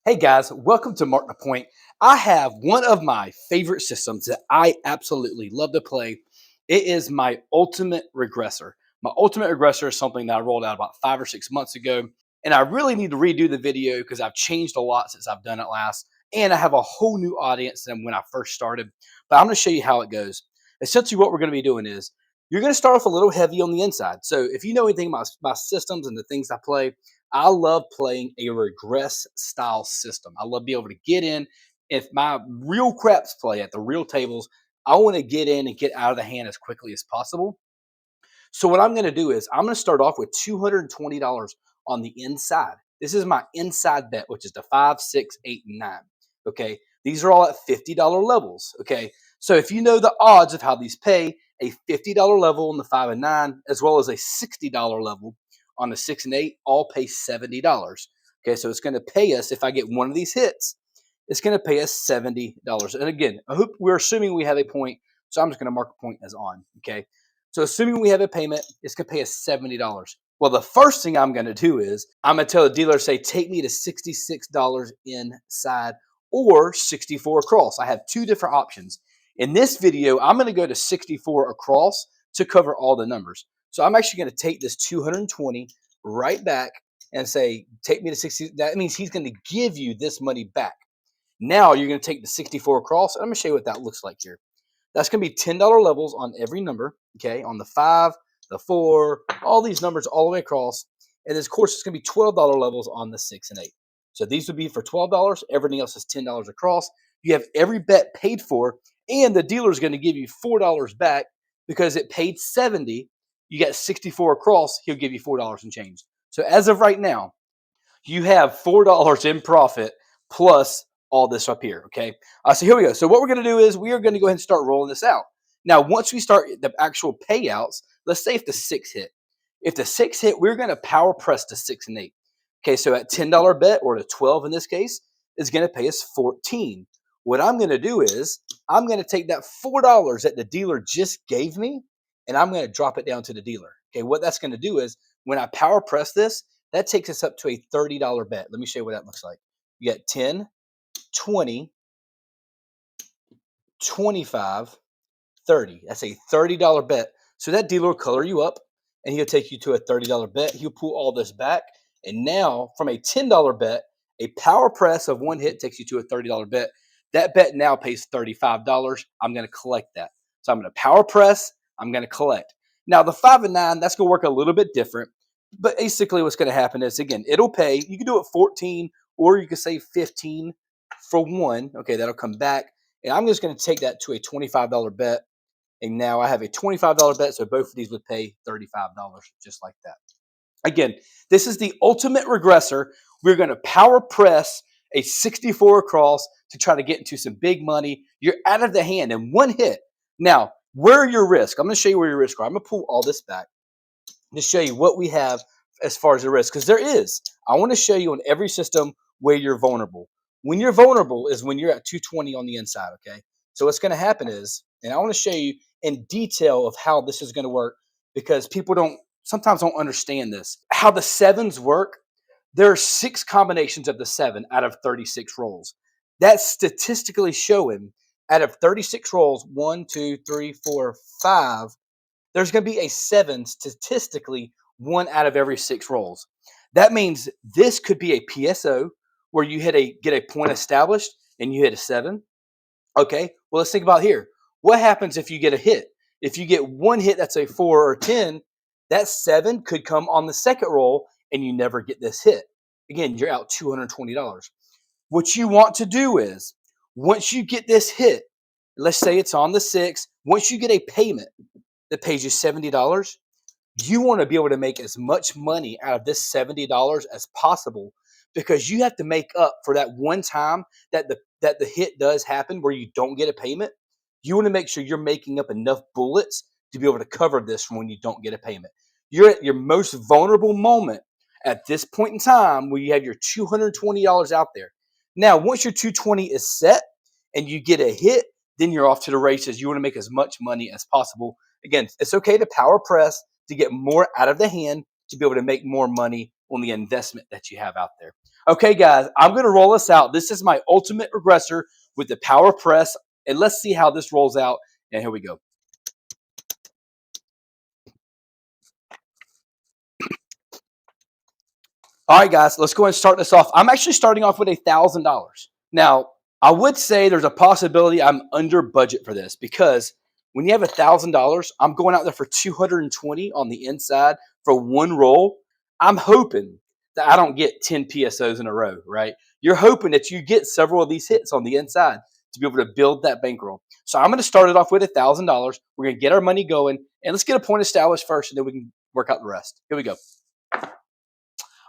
Hey guys, welcome to Mark the Point. I have one of my favorite systems that I absolutely love to play. It is my ultimate regressor. My ultimate regressor is something that I rolled out about 5 or 6 months ago, and I really need to redo the video because I've changed a lot since I've done it last, and I have a whole new audience than when I first started. But I'm going to show you how it goes. Essentially, what we're going to be doing is you're going to start off a little heavy on the inside. So if you know anything about my systems and the things I play, I love playing a regress style system. I love being able to get in. If my real craps play at the real tables, I want to get in and get out of the hand as quickly as possible. So what I'm going to do is I'm going to start off with $220 on the inside. This is my inside bet, which is the 5, 6, 8, and 9. Okay. These are all at $50 levels. Okay. So if you know the odds of how these pay, a $50 level on the 5 and 9, as well as a $60 level on the 6 and 8, all pay $70. Okay. So it's going to pay us, if I get one of these hits, it's going to pay us $70. And again, I hope we're assuming we have a point. So I'm just going to mark a point as on. Okay. So assuming we have a payment, it's going to pay us $70. Well, the first thing I'm going to do is I'm going to tell the dealer, say, take me to $66 inside or 64 across. I have two different options. In this video, I'm going to go to 64 across to cover all the numbers. So I'm actually going to take this 220 right back and say, take me to 60. That means he's going to give you this money back. Now you're going to take the 64 across. I'm going to show you what that looks like here. That's going to be $10 levels on every number, okay, on the 5, the 4, all these numbers all the way across. And then, of course, it's going to be $12 levels on the 6 and 8. So these would be for $12. Everything else is $10 across. You have every bet paid for, and the dealer is going to give you $4 back because it paid 70. You got 64 across, he'll give you $4 and change. So as of right now, you have $4 in profit plus all this up here, okay? So here we go. So what we're going to do is we are going to go ahead and start rolling this out. Now, once we start the actual payouts, let's say if the 6 hit. If the 6 hit, we're going to power press the 6 and 8. Okay, so at $10 bet, or the 12 in this case, is going to pay us 14. What I'm going to do is I'm going to take that $4 that the dealer just gave me, and I'm going to drop it down to the dealer. Okay, what that's going to do is when I power press this, that takes us up to a $30 bet. Let me show you what that looks like. You got 10, 20, 25, 30. That's a $30 bet. So that dealer will color you up and he'll take you to a $30 bet. He'll pull all this back. And now from a $10 bet, a power press of one hit takes you to a $30 bet. That bet now pays $35. I'm going to collect that. So I'm going to power press. I'm going to collect. Now the 5 and 9, that's going to work a little bit different. But basically what's going to happen is, again, it'll pay. You can do it 14 or you can say 15 for one. Okay, that'll come back. And I'm just going to take that to a $25 bet. And now I have a $25 bet, so both of these would pay $35 just like that. Again, this is the ultimate regressor. We're going to power press a 64 across to try to get into some big money. You're out of the hand in one hit. Now, where are your risks? I'm going to show you where your risks are. I'm going to pull all this back to show you what we have as far as the risk, because there is. I want to show you on every system where you're vulnerable. When you're vulnerable is when you're at 220 on the inside, okay? So what's going to happen is, and I want to show you in detail of how this is going to work, because people sometimes don't understand this. How the sevens work, there are 6 combinations of the 7 out of 36 rolls. That's statistically showing out of 36 rolls, 1, 2, 3, 4, 5, there's going to be a 7 statistically 1 out of every 6 rolls. That means this could be a PSO where you get a point established and you hit a 7. Okay, well, let's think about here. What happens if you get a hit? If you get one hit that's a 4 or 10, that 7 could come on the second roll and you never get this hit. Again, you're out $220. What you want to do is, once you get this hit, let's say it's on the 6, once you get a payment that pays you $70, you want to be able to make as much money out of this $70 as possible, because you have to make up for that one time that the hit does happen where you don't get a payment. You want to make sure you're making up enough bullets to be able to cover this from when you don't get a payment. You're at your most vulnerable moment at this point in time where you have your $220 out there. Now, once your 220 is set and you get a hit, then you're off to the races. You want to make as much money as possible. Again, it's okay to power press to get more out of the hand to be able to make more money on the investment that you have out there. Okay, guys, I'm going to roll this out. This is my ultimate regressor with the power press, and let's see how this rolls out. And here we go. All right, guys, let's go ahead and start this off. I'm actually starting off with $1,000. Now, I would say there's a possibility I'm under budget for this because when you have $1,000, I'm going out there for 220 on the inside for one roll. I'm hoping that I don't get 10 PSOs in a row, right? You're hoping that you get several of these hits on the inside to be able to build that bankroll. So I'm going to start it off with $1,000. We're going to get our money going, and let's get a point established first, and then we can work out the rest. Here we go.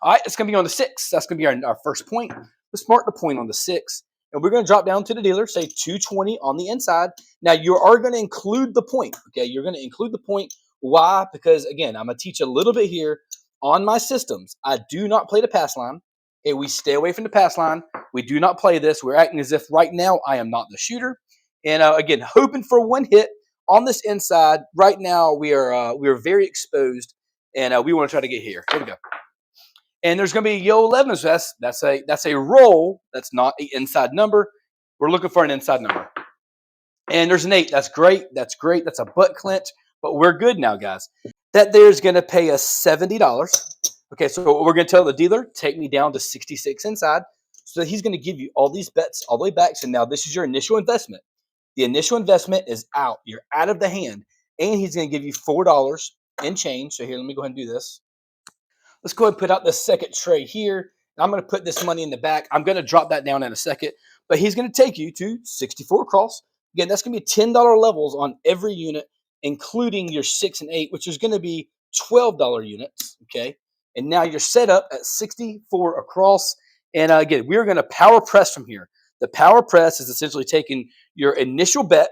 All right, it's going to be on the 6. That's going to be our first point. Let's mark the point on the 6. And we're going to drop down to the dealer, say 220 on the inside. Now, you are going to include the point, okay? You're going to include the point. Why? Because, again, I'm going to teach a little bit here on my systems. I do not play the pass line. Okay, we stay away from the pass line. We do not play this. We're acting as if right now I am not the shooter. And, again, hoping for one hit on this inside. Right now, we are very exposed, and we want to try to get here. Here we go. And there's going to be yo 11. So that's a roll. That's not an inside number. We're looking for an inside number. And there's an 8. That's great. That's great. That's a butt clench. But we're good now, guys. That there's going to pay us $70. Okay, so what we're going to tell the dealer, take me down to 66 inside. So he's going to give you all these bets all the way back. So now this is your initial investment. The initial investment is out. You're out of the hand. And he's going to give you $4 in change. So here, let me go ahead and do this. Let's go ahead and put out the second tray here. I'm going to put this money in the back. I'm going to drop that down in a second. But he's going to take you to 64 across. Again, that's going to be $10 levels on every unit, including your 6 and 8, which is going to be $12 units. Okay. And now you're set up at 64 across. And again, we're going to power press from here. The power press is essentially taking your initial bet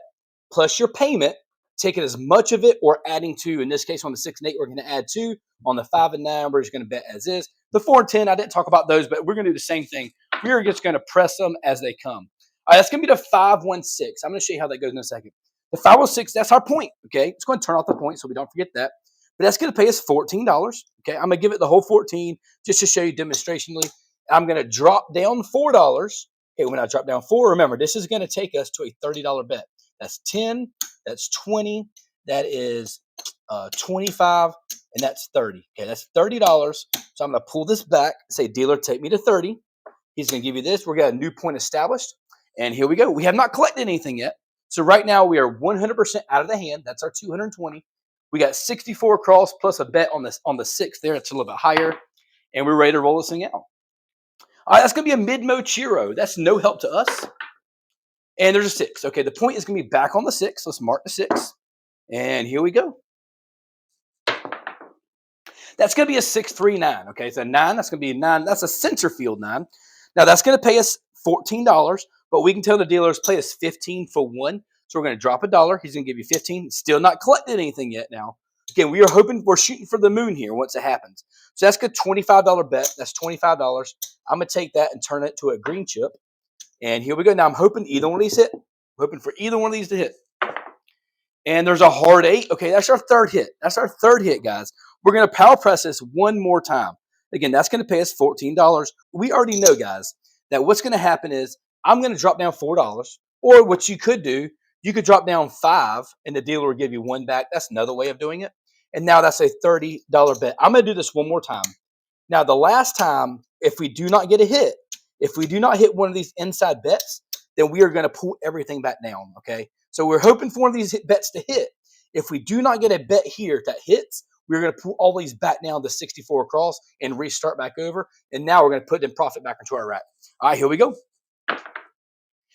plus your payment, taking as much of it or adding to. In this case, on the 6 and 8, we're going to add 2. On the 5 and 9, we're just going to bet as is. The 4 and 10, I didn't talk about those, but we're going to do the same thing. We're just going to press them as they come. All right, that's going to be the 5-1-6. I'm going to show you how that goes in a second. The 5-1-6, that's our point. Okay, let's go and turn off the point so we don't forget that. But that's going to pay us $14. Okay, I'm going to give it the whole 14 just to show you demonstrationally. I'm going to drop down $4. Okay, when I drop down 4, remember, this is going to take us to a $30 bet. That's 10, that's 20, that is 25, and that's 30. Okay, that's $30. So I'm going to pull this back, say, dealer, take me to 30. He's going to give you this. We're got a new point established. And here we go. We have not collected anything yet. So right now we are 100% out of the hand. That's our 220. We got 64 across plus a bet on the 6 there. It's a little bit higher. And we're ready to roll this thing out. All right, that's going to be a mid-mo chiro. That's no help to us. And there's a 6. Okay, the point is going to be back on the 6. Let's mark the 6. And here we go. That's going to be a 6-3-9. Okay, so 9, that's going to be a 9. That's a center field 9. Now, that's going to pay us $14, but we can tell the dealers play us 15 for 1. So we're going to drop $1. He's going to give you 15. Still not collected anything yet now. Again, we're shooting for the moon here once it happens. So that's a $25 bet. That's $25. I'm going to take that and turn it to a green chip. And here we go. Now, I'm hoping either one of these hit. I'm hoping for either one of these to hit. And there's a hard 8. Okay, that's our third hit. That's our third hit, guys. We're going to power press this one more time. Again, that's going to pay us $14. We already know, guys, that what's going to happen is I'm going to drop down $4. Or what you could do, you could drop down 5, and the dealer will give you 1 back. That's another way of doing it. And now that's a $30 bet. I'm going to do this one more time. Now, the last time, if we do not get a hit, if we do not hit one of these inside bets, then we are going to pull everything back down, okay? So we're hoping for one of these bets to hit. If we do not get a bet here that hits, we're going to pull all these back down to 64 across and restart back over. And now we're going to put in profit back into our rack. All right, here we go.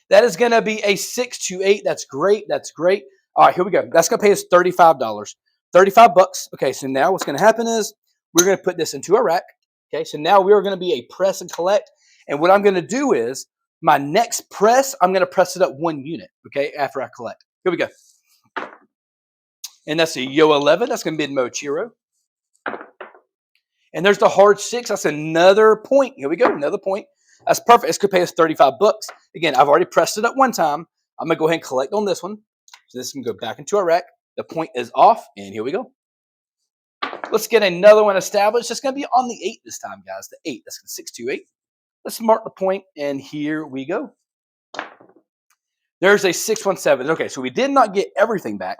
That is going to be a 6-8. That's great. That's great. All right, here we go. That's going to pay us $35. 35 bucks. Okay, so now what's going to happen is we're going to put this into our rack. Okay, so now we are going to be a press and collect. And what I'm going to do is my next press, I'm going to press it up 1 unit, okay, after I collect. Here we go. And that's a yo 11. That's going to be mid-mo chiro. And there's the hard 6. That's another point. Here we go. Another point. That's perfect. It's going to pay us 35 bucks. Again, I've already pressed it up 1 time. I'm going to go ahead and collect on this one. So this can go back into our rack. The point is off. And here we go. Let's get another one established. It's going to be on the 8 this time, guys. The 8. That's 6-2-8. Let's mark the point, and here we go. There's a 617. Okay, so we did not get everything back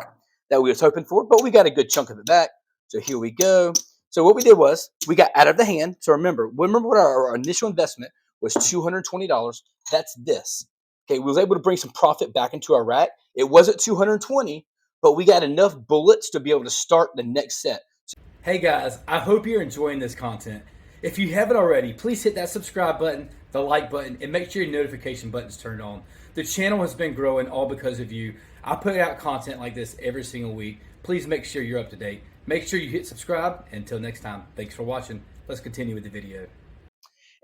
that we was hoping for, but we got a good chunk of it back. So here we go. So what we did was we got out of the hand. So remember what our initial investment was $220. That's this. Okay, we was able to bring some profit back into our rack. It wasn't 220, but we got enough bullets to be able to start the next set. Hey guys, I hope you're enjoying this content. If you haven't already, please hit that subscribe button, the like button, and make sure your notification button's turned on. The channel has been growing all because of you. I put out content like this every single week. Please make sure you're up to date. Make sure you hit subscribe. Until next time, thanks for watching. Let's continue with the video.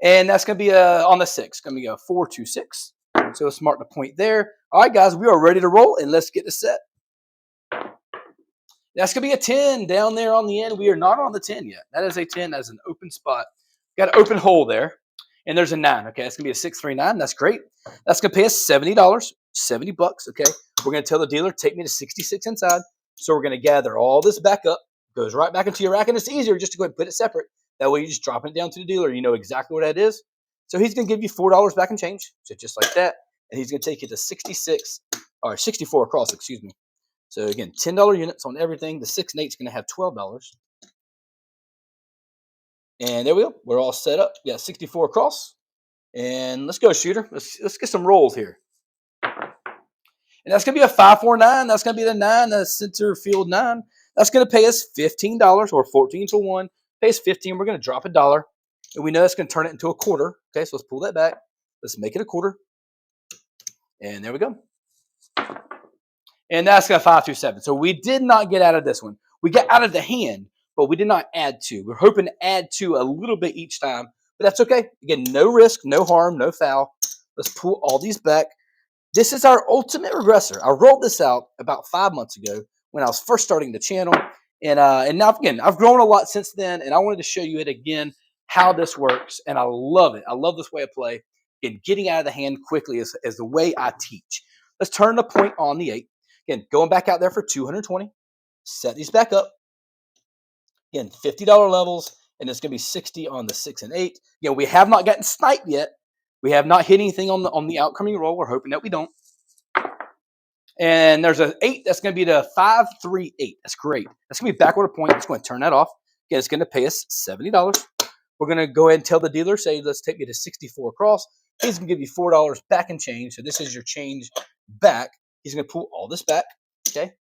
And that's going to be on the 6. Going to be a 4-2-6. So let's mark the point there. All right, guys, we are ready to roll, and let's get the set. That's going to be a 10 down there on the end. We are not on the 10 yet. That is a 10. That is an open spot. Got an open hole there. And there's a 9. Okay, that's going to be a 639. That's great. That's going to pay us $70. $70, okay? We're going to tell the dealer, take me to 66 inside. So we're going to gather all this back up. Goes right back into your rack. And it's easier just to go ahead and put it separate. That way you just drop it down to the dealer. You know exactly what that is. So he's going to give you $4 back in change. So just like that. And he's going to take you to 66, or 64 across, excuse me. So again, $10 units on everything. The 6 and 8 is going to have $12. And there we go. We're all set up. We got 64 across. And let's go, shooter. Let's get some rolls here. And that's going to be a 549. That's going to be the 9, the center field 9. That's going to pay us $15 or 14 to 1. Pay us 15. We're going to drop $1. And we know that's going to turn it into a quarter. Okay, so let's pull that back. Let's make it a quarter. And there we go. And that's got 527. So we did not get out of this one. We got out of the hand, but we did not add 2. We're hoping to add 2 a little bit each time, but that's okay. Again, no risk, no harm, no foul. Let's pull all these back. This is our ultimate regressor. I rolled this out about 5 months ago when I was first starting the channel. And now, again, I've grown a lot since then, and I wanted to show you it again, how this works. And I love it. I love this way of play. And getting out of the hand quickly is the way I teach. Let's turn the point on the 8. Again, going back out there for 220. Set these back up. Again, $50 levels, and it's going to be 60 on the 6 and 8. Again, we have not gotten sniped yet. We have not hit anything on the outcoming roll. We're hoping that we don't. And there's an 8. That's going to be the 538. That's great. That's going to be backward a point. It's going to turn that off. Again, it's going to pay us $70. We're going to go ahead and tell the dealer, say, let's take me to 64 across. He's going to give you $4 back in change. So this is your change back. He's going to pull all this back, okay?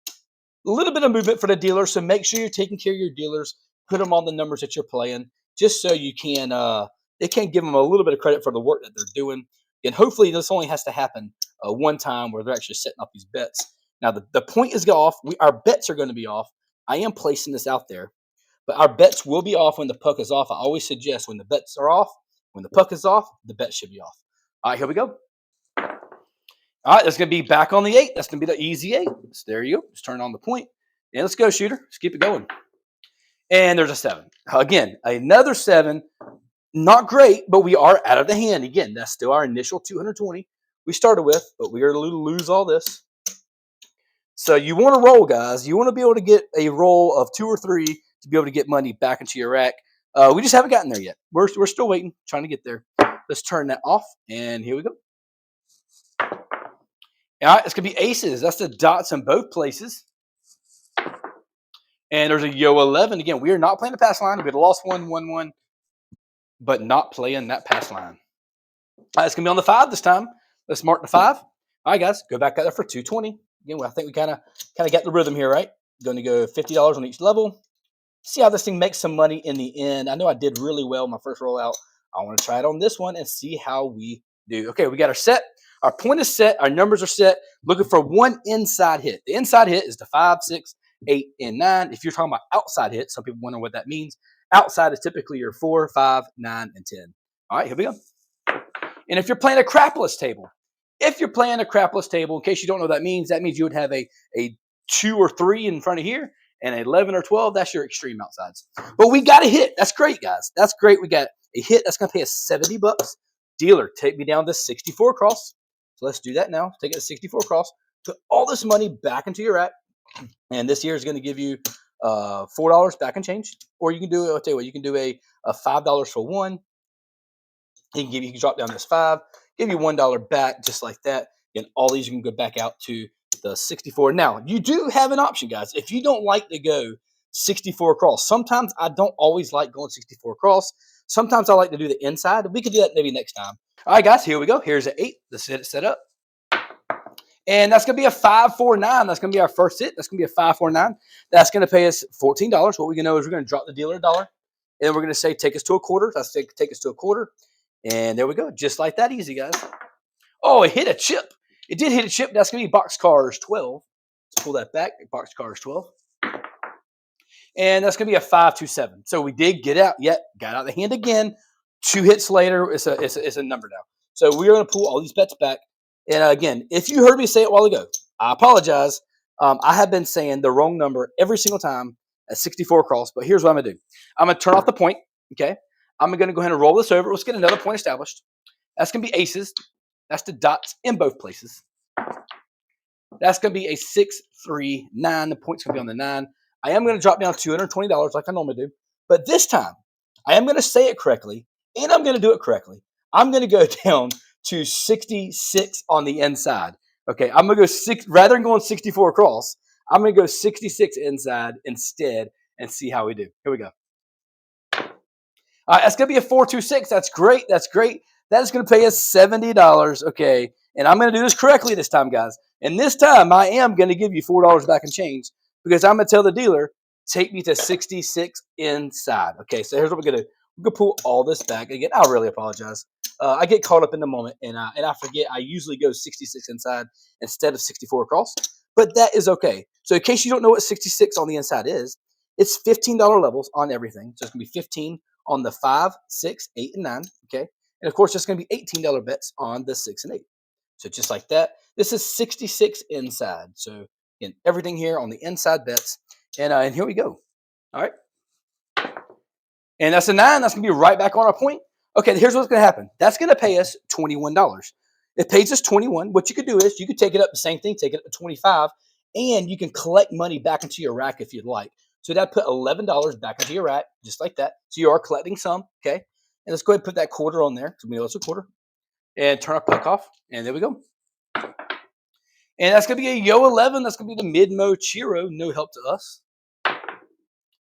A little bit of movement for the dealer, so make sure you're taking care of your dealers. Put them on the numbers that you're playing, just so you can, they can give them a little bit of credit for the work that they're doing. And hopefully this only has to happen one time where they're actually setting up these bets. Now, the point is off. Our bets are going to be off. I am placing this out there, but our bets will be off when the puck is off. I always suggest when the bets are off, when the puck is off, the bet should be off. All right, here we go. All right, that's going to be back on the 8. That's going to be the easy 8. So there you go. Just turn on the point. And let's go, shooter. Let's keep it going. And there's a 7. Again, another 7. Not great, but we are out of the hand. Again, that's still our initial 220 we started with, but we are going to lose all this. So you want to roll, guys. You want to be able to get a roll of 2 or 3 to be able to get money back into your rack. We just haven't gotten there yet. We're still waiting, trying to get there. Let's turn that off, and here we go. All right, it's going to be aces. That's the dots in both places. And there's a yo 11. Again, we are not playing the pass line. We had lost 1-1-1, but not playing that pass line. All right, it's going to be on the 5 this time. Let's mark the 5. All right, guys, go back out there for 220. Again, I think we kind of got the rhythm here, right? Going to go $50 on each level. See how this thing makes some money in the end. I know I did really well my first rollout. I want to try it on this one and see how we do. Okay, we got our set. Our point is set. Our numbers are set. Looking for one inside hit. The inside hit is the 5, 6, 8, and 9. If you're talking about outside hit, some people wonder what that means. Outside is typically your 4, 5, 9, and 10. All right, here we go. And if you're playing a crapless table, in case you don't know what that means you would have a 2 or 3 in front of here and 11 or 12. That's your extreme outsides. But we got a hit. That's great, guys. That's great. We got a hit. That's going to pay us $70. Dealer, take me down to 64 across. So let's do that now. Take it to 64 across. Put all this money back into your rack. And this here is going to give you $4 back in change. Or you can do, I'll tell you what, you can do a $5 for 1. He can drop down this 5, give you $1 back just like that. And all these you can go back out to the 64. Now, you do have an option, guys. If you don't like to go 64 across, sometimes I don't always like going 64 across. Sometimes I like to do the inside. We could do that maybe next time. All right, guys, here we go. Here's an 8. Let's get it set up. And that's going to be a 549. That's going to be our first hit. That's going to be a 549. That's going to pay us $14. What we can know is we're going to drop the dealer $1. And then we're going to say, take us to a quarter. That's take us to a quarter. And there we go. Just like that easy, guys. Oh, it hit a chip. It did hit a chip. That's going to be box cars 12. Let's pull that back. Box cars 12. And that's going to be a 527. So we did get out. Yet got out of the hand again. 2 hits later, it's a number now. So we're going to pull all these bets back. And again, if you heard me say it a while ago, I apologize. I have been saying the wrong number every single time at 64 across. But here's what I'm going to do. I'm going to turn off the point. Okay. I'm going to go ahead and roll this over. Let's get another point established. That's going to be aces. That's the dots in both places. That's going to be a 6, 3, 9. The point's going to be on the 9. I am going to drop down $220 like I normally do. But this time, I am going to say it correctly, and I'm going to do it correctly. I'm going to go down to 66 on the inside. Okay, I'm going to go 6, rather than going 64 across, I'm going to go 66 inside instead and see how we do. Here we go. That's going to be a 426. That's great. That's great. That is going to pay us $70. Okay, and I'm going to do this correctly this time, guys. And this time, I am going to give you $4 back in change because I'm going to tell the dealer, take me to 66 inside. Okay, so here's what we're going to do. We're going to pull all this back. Again, I really apologize. I get caught up in the moment, and I forget I usually go 66 inside instead of 64 across. But that is okay. So in case you don't know what 66 on the inside is, it's $15 levels on everything. So it's going to be 15 on the 5, 6, 8, and 9. Okay, and of course, it's going to be $18 bets on the 6 and 8. So just like that, this is 66 inside. So again, everything here on the inside bets, and here we go. All right, and that's a 9. That's going to be right back on our point. Okay, here's what's going to happen. That's going to pay us $21. It pays us 21. What you could do is you could take it up the same thing, take it up to 25, and you can collect money back into your rack if you'd like. So that put $11 back into your rack, just like that. So you are collecting some, okay? And let's go ahead and put that quarter on there. So we know it's a quarter. And turn our puck off, and there we go. And that's going to be a Yo 11. That's going to be the mid-mo Chiro, no help to us.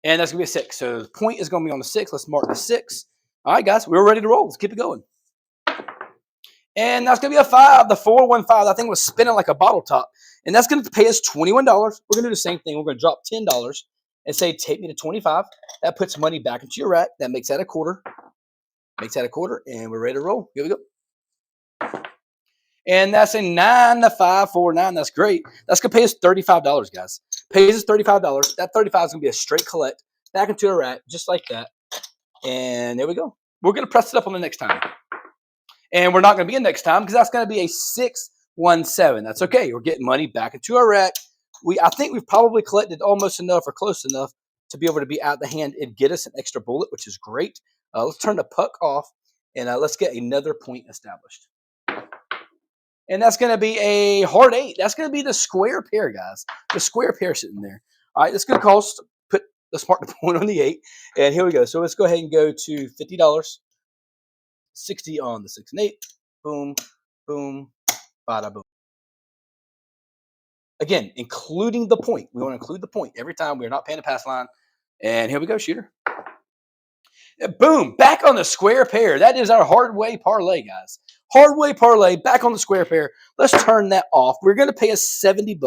And that's going to be a 6. So the point is going to be on the 6. Let's mark the 6. All right, guys, we're ready to roll. Let's keep it going. And that's going to be a 5, the 415. That thing was spinning like a bottle top. And that's going to pay us $21. We're going to do the same thing. We're going to drop $10 and say, take me to 25. That puts money back into your rack. That makes that a quarter. Makes that a quarter, and we're ready to roll. Here we go. And that's a 9 to 5, 4, 9. That's great. That's going to pay us $35, guys. Pays us $35. That $35 is going to be a straight collect back into a rack, just like that. And there we go. We're going to press it up on the next time. And we're not going to be in next time because that's going to be a 617. That's okay. We're getting money back into our rack. I think we've probably collected almost enough or close enough to be able to be out the hand and get us an extra bullet, which is great. Let's turn the puck off, and let's get another point established. And that's going to be a hard 8. That's going to be the square pair, guys. The square pair sitting there. All right, that's going to cost, let's mark the point on the 8. And here we go. So let's go ahead and go to $50. 60 on the 6 and 8. Boom, boom, bada boom. Again, including the point. We want to include the point every time. We're not paying a pass line. And here we go, shooter. Boom, back on the square pair. That is our hard way parlay, guys. Hard way parlay, back on the square pair. Let's turn that off. We're going to pay us $70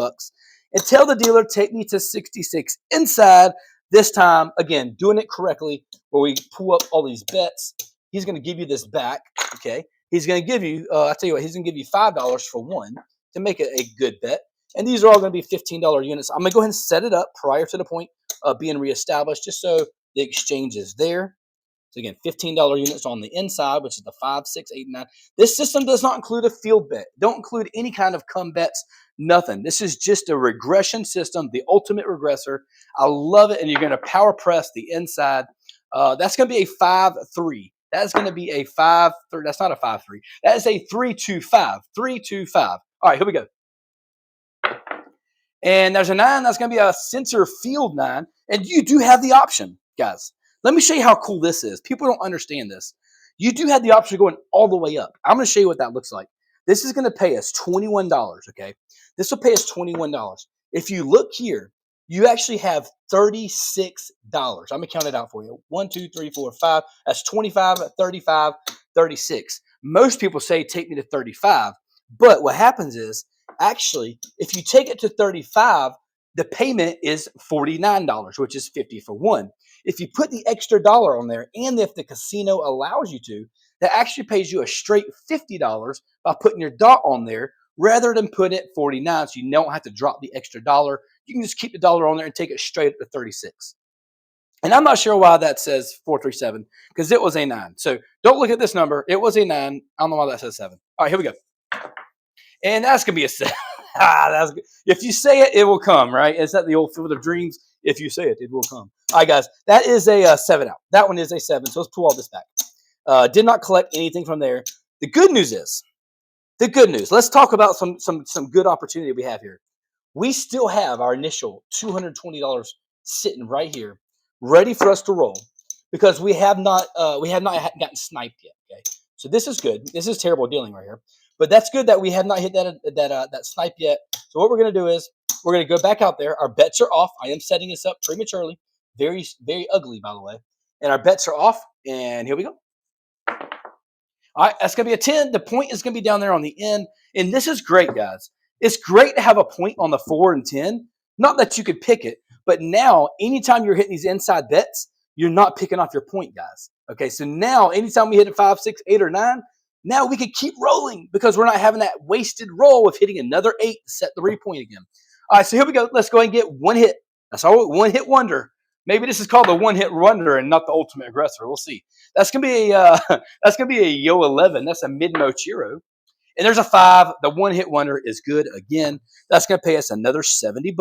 and tell the dealer, take me to 66 inside. This time, again, doing it correctly, where we pull up all these bets. He's going to give you this back, okay? He's going to give you, I'll tell you what, he's going to give you $5 for one to make it a good bet. And these are all going to be $15 units. I'm going to go ahead and set it up prior to the point being reestablished, just so the exchange is there. So again, $15 units on the inside, which is the 5, 6, 8, and 9. This system does not include a field bet. Don't include any kind of come bets, nothing. This is just a regression system, the ultimate regressor. I love it, and you're going to power press the inside. That's going to be a 5-3. That's going to be a 5-3. That's not a 5-3. That is a 3-2-5. 3-2-5. All right, here we go. And there's a 9. That's going to be a center field 9. And you do have the option, guys. Let me show you how cool this is. People don't understand this. you do have the option of going all the way up. I'm going to show you what that looks like. This is going to pay us $21, okay? This will pay us $21. If you look here, you actually have $36. I'm going to count it out for you. 1, 2, 3, 4, 5. That's 25, 35, 36. Most people say take me to 35. But what happens is, actually, if you take it to 35, the payment is $49, which is 50 for one. If you put the extra dollar on there, and if the casino allows you to, that actually pays you a straight $50 by putting your dot on there rather than put it 49, so you don't have to drop the extra dollar. You can just keep the dollar on there and take it straight up to 36. And I'm not sure why that says 437 because it was a 9. So don't look at this number. It was a 9. I don't know why that says 7. All right, here we go. And that's going to be a 7. That's good. If you say it, it will come, right? Is that the old Field of Dreams? If you say it, it will come. All right, guys. That is a 7 out. That one is a 7. So let's pull all this back. Did not collect anything from there. The good news is, let's talk about some good opportunity we have here. We still have our initial $220 sitting right here, ready for us to roll, because we have not gotten sniped yet. Okay, so this is good. This is terrible dealing right here, but that's good that we have not hit that snipe yet. So what we're gonna do is we're gonna go back out there. Our bets are off. I am setting this up prematurely, very ugly by the way, and our bets are off. And here we go. All right, that's going to be a 10. The point is going to be down there on the end. And this is great, guys. It's great to have a point on the 4 and 10. Not that you could pick it, but now anytime you're hitting these inside bets, you're not picking off your point, guys. Okay, so now anytime we hit a 5, 6, 8, or 9, now we can keep rolling because we're not having that wasted roll of hitting another 8 to set the repoint again. All right, so here we go. Let's go ahead and get one hit. That's all, one hit wonder. Maybe this is called the one hit wonder and not the ultimate aggressor. We'll see. That's gonna be a Yo 11. That's a mid Mochiro. And there's a 5. The one hit wonder is good again. That's gonna pay us another $70.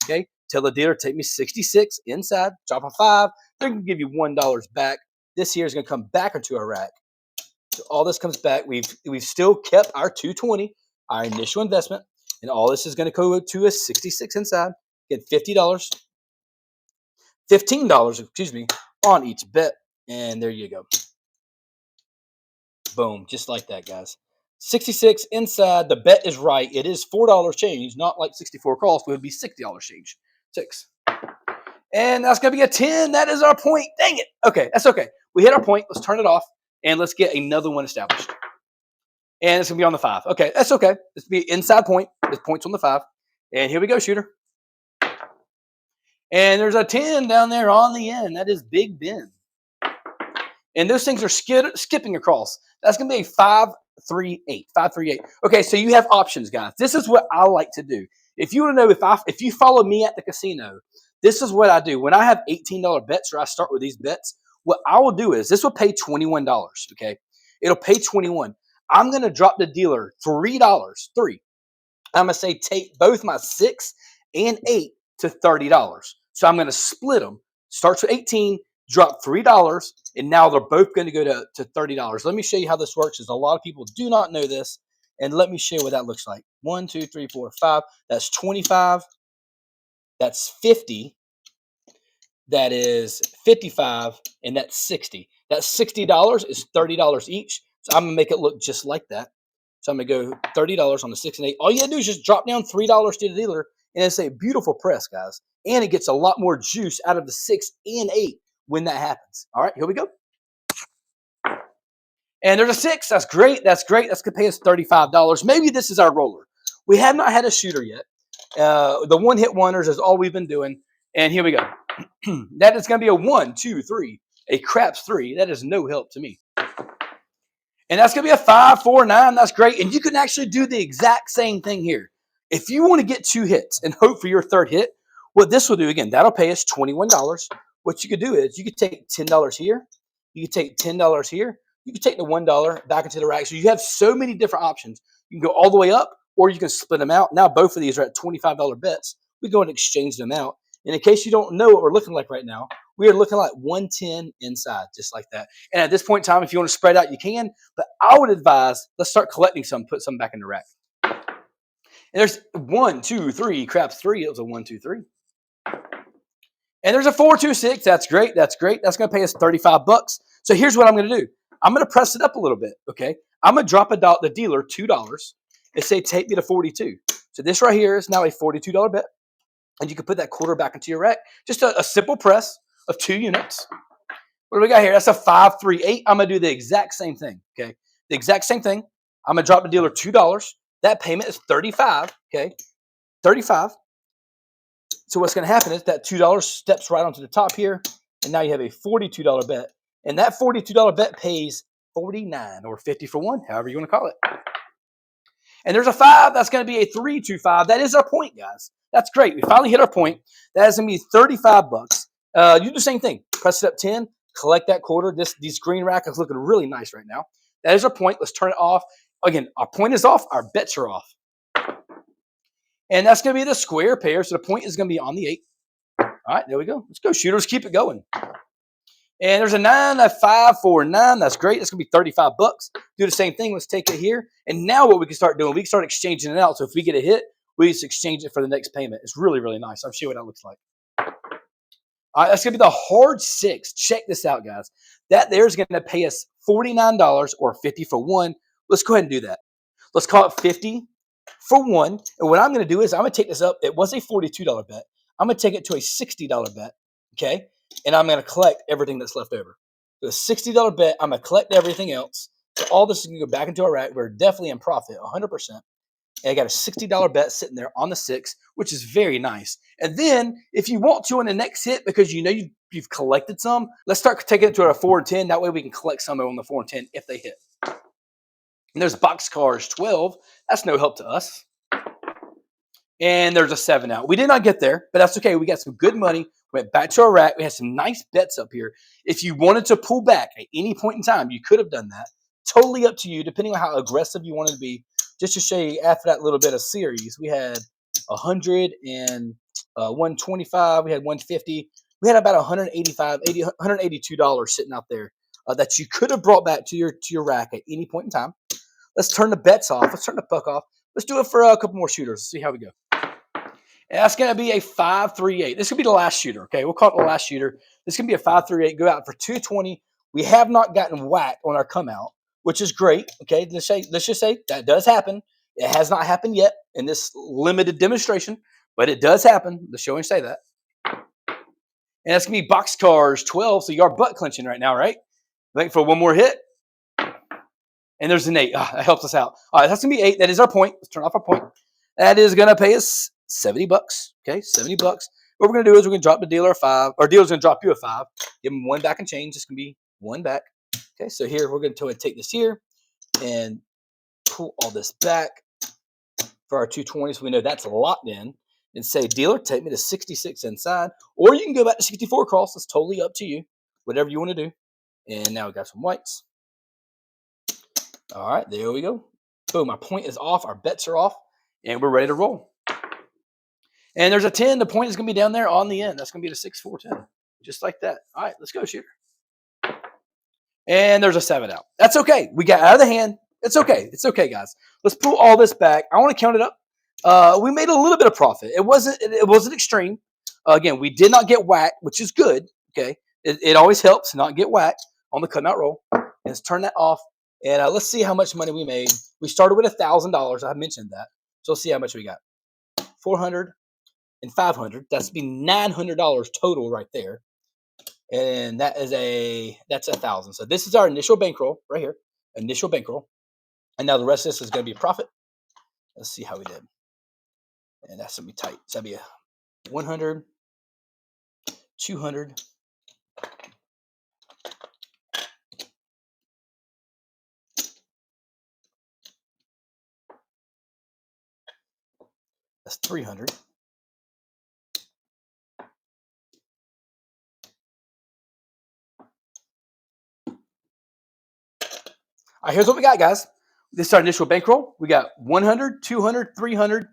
Okay. Tell the dealer take me 66 inside. Drop a 5. They're gonna give you $1 back. This here is gonna come back into our rack. So all this comes back. We've still kept our 220, our initial investment, and all this is gonna go to a 66 inside. Get $50. $15, excuse me, on each bet. And there you go. Boom, just like that, guys. 66 inside. The bet is right. It is $4 change, not like 64 cost. It would be $60 change. 6. And that's going to be a 10. That is our point. Dang it. Okay, that's okay. We hit our point. Let's turn it off. And let's get another one established. And it's going to be on the 5. Okay, that's okay. This will be inside point. This point's on the 5. And here we go, shooter. And there's a 10 down there on the end. That is Big Ben. And those things are skipping across. That's going to be a 5-3-8. 5-3-8. Okay, so you have options, guys. This is what I like to do. If you want to know, if you follow me at the casino, this is what I do. When I have $18 bets or I start with these bets, what I will do is this will pay $21, okay? It'll pay $21. I'm going to drop the dealer $3. 3. I'm going to say take both my 6 and 8 to $30. So I'm going to split them. Starts with 18, drop $3, and now they're both going to go to $30. Let me show you how this works, because a lot of people do not know this, and let me show you what that looks like. 1, 2, 3, 4, 5. That's 25. That's 50. That is 55, and that's 60. That's $60 is $30 each. So I'm going to make it look just like that. So I'm going to go $30 on the 6 and 8. All you got to do is just drop down $3 to the dealer, and it's a beautiful press, guys. And it gets a lot more juice out of the 6 and 8 when that happens. All right, here we go. And there's a 6. That's great. That's great. That's going to pay us $35. Maybe this is our roller. We have not had a shooter yet. The one-hit wonders is all we've been doing. And here we go. That is going to be a 1, 2, 3. A craps 3. That is no help to me. And that's going to be a 5, 4, 9. That's great. And you can actually do the exact same thing here. If you want to get 2 hits and hope for your third hit, what this will do, again, that'll pay us $21. What you could do is you could take $10 here. You could take $10 here. You could take the $1 back into the rack. So you have so many different options. You can go all the way up, or you can split them out. Now both of these are at $25 bets. We go and exchange them out. And in case you don't know what we're looking like right now, we are looking like 110 inside, just like that. And at this point in time, if you want to spread out, you can. But I would advise, let's start collecting some, put some back in the rack. And there's 1, 2, 3, craps 3. It was a 1, 2, 3. And there's a 4, 2, 6. That's great. That's great. That's going to pay us $35. So here's what I'm going to do. I'm going to press it up a little bit, okay? I'm going to drop the dealer $2 and say, take me to 42. So this right here is now a $42 bet. And you can put that quarter back into your rack. Just a simple press of 2 units. What do we got here? That's a 5-3-8. I'm going to do the exact same thing, okay? The exact same thing. I'm going to drop the dealer $2. That payment is 35, okay? 35. So what's going to happen is that $2 steps right onto the top here, and now you have a $42 bet. And that $42 bet pays 49 or 50 for 1, however you want to call it. And there's a 5. That's going to be a 3-2-5. That is our point, guys. That's great. We finally hit our point. That is going to be 35 bucks. You do the same thing. Press it up 10. Collect that quarter. This green rack is looking really nice right now. That is our point. Let's turn it off. Again, our point is off. Our bets are off. And that's going to be the square pair. So the point is going to be on the 8. All right, there we go. Let's go, shooters. Keep it going. And there's a 9, a 5, 4, 9. That's great. That's going to be 35 bucks. Do the same thing. Let's take it here. And now what we can start doing, we can start exchanging it out. So if we get a hit, we just exchange it for the next payment. It's really, really nice. I'll show you what that looks like. All right, that's going to be the hard 6. Check this out, guys. That there is going to pay us $49 or 50 for 1. Let's go ahead and do that. Let's call it 50 for 1. And what I'm going to do is I'm going to take this up. It was a $42 bet. I'm going to take it to a $60 bet, okay? And I'm going to collect everything that's left over. So a $60 bet, I'm going to collect everything else. So all this is going to go back into our rack. We're definitely in profit, 100%. And I got a $60 bet sitting there on the 6, which is very nice. And then if you want to in the next hit, because you know you've collected some, let's start taking it to a 4 and 10. That way we can collect some on the 4 and 10 if they hit. And there's boxcars 12. That's no help to us. And there's a 7 out. We did not get there, but that's okay. We got some good money. Went back to our rack. We had some nice bets up here. If you wanted to pull back at any point in time, you could have done that. Totally up to you, depending on how aggressive you wanted to be. Just to show you, after that little bit of series, we had 100 and 125. We had 150. We had about $182 sitting out there that you could have brought back to your rack at any point in time. Let's turn the bets off. Let's turn the puck off. Let's do it for a couple more shooters. Let's see how we go. And that's going to be a 5-3-8. This could be the last shooter, okay? We'll call it the last shooter. This can be a 5-3-8. Go out for 220. We have not gotten whacked on our come out, which is great, okay? Let's just say that does happen. It has not happened yet in this limited demonstration, but it does happen. Let's show and say that. And that's going to be boxcars 12, so you are butt clenching right now, right? Waiting for one more hit. And there's an 8. That helps us out. All right, that's going to be 8. That is our point. Let's turn off our point. That is going to pay us 70 bucks. Okay, 70 bucks. What we're going to do is we're going to drop the dealer a 5. Our dealer's going to drop you a 5. Give him 1 back and change. It's going to be 1 back. Okay, so here we're going to take this here and pull all this back for our 220. So we know that's locked in. And say, dealer, take me to 66 inside. Or you can go back to 64 across. It's totally up to you. Whatever you want to do. And now we got some whites. All right, there we go. Boom, our point is off. Our bets are off. And we're ready to roll. And there's a 10. The point is going to be down there on the end. That's going to be the 6-4-10. Just like that. All right, let's go, shooter. And there's a 7 out. That's okay. We got out of the hand. It's okay. It's okay, guys. Let's pull all this back. I want to count it up. We made a little bit of profit. It wasn't extreme. Again, we did not get whacked, which is good. Okay, it always helps to not get whacked on the cut out roll. And let's turn that off. And let's see how much money we made. We started with $1,000. I mentioned that. So let's see how much we got. 400 and 500. That's be $900 total right there. And that's 1,000. So this is our initial bankroll right here. Initial bankroll. And now the rest of this is going to be a profit. Let's see how we did. And that's going to be tight. So that'd be a 100, 200. That's 300. All right, here's what we got, guys. This is our initial bankroll. We got 100, 200, 300,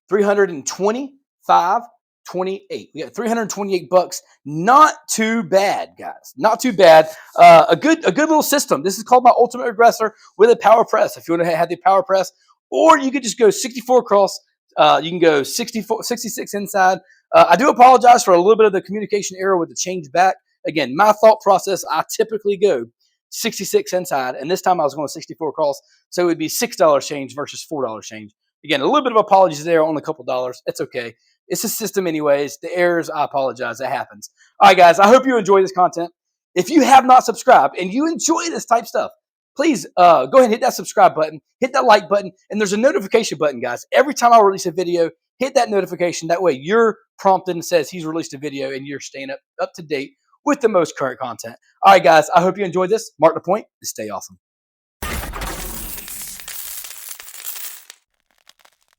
325, 28. We got 328 bucks. Not too bad, guys. Not too bad. A good little system. This is called my ultimate regressor with a power press. If you want to have the power press, or you could just go 64 across. You can go 66 inside. I do apologize for a little bit of the communication error with the change back. Again, my thought process, I typically go 66 inside, and this time I was going 64 across, so it would be $6 change versus $4 change. Again, a little bit of apologies there on a couple dollars. It's okay. It's a system anyways. The errors, I apologize. It happens. All right, guys, I hope you enjoy this content. If you have not subscribed and you enjoy this type stuff, please go ahead and hit that subscribe button, hit that like button, and there's a notification button, guys. Every time I release a video, hit that notification. That way you're prompted and says he's released a video and you're staying up to date with the most current content. All right, guys, I hope you enjoyed this. Mark the point and stay awesome.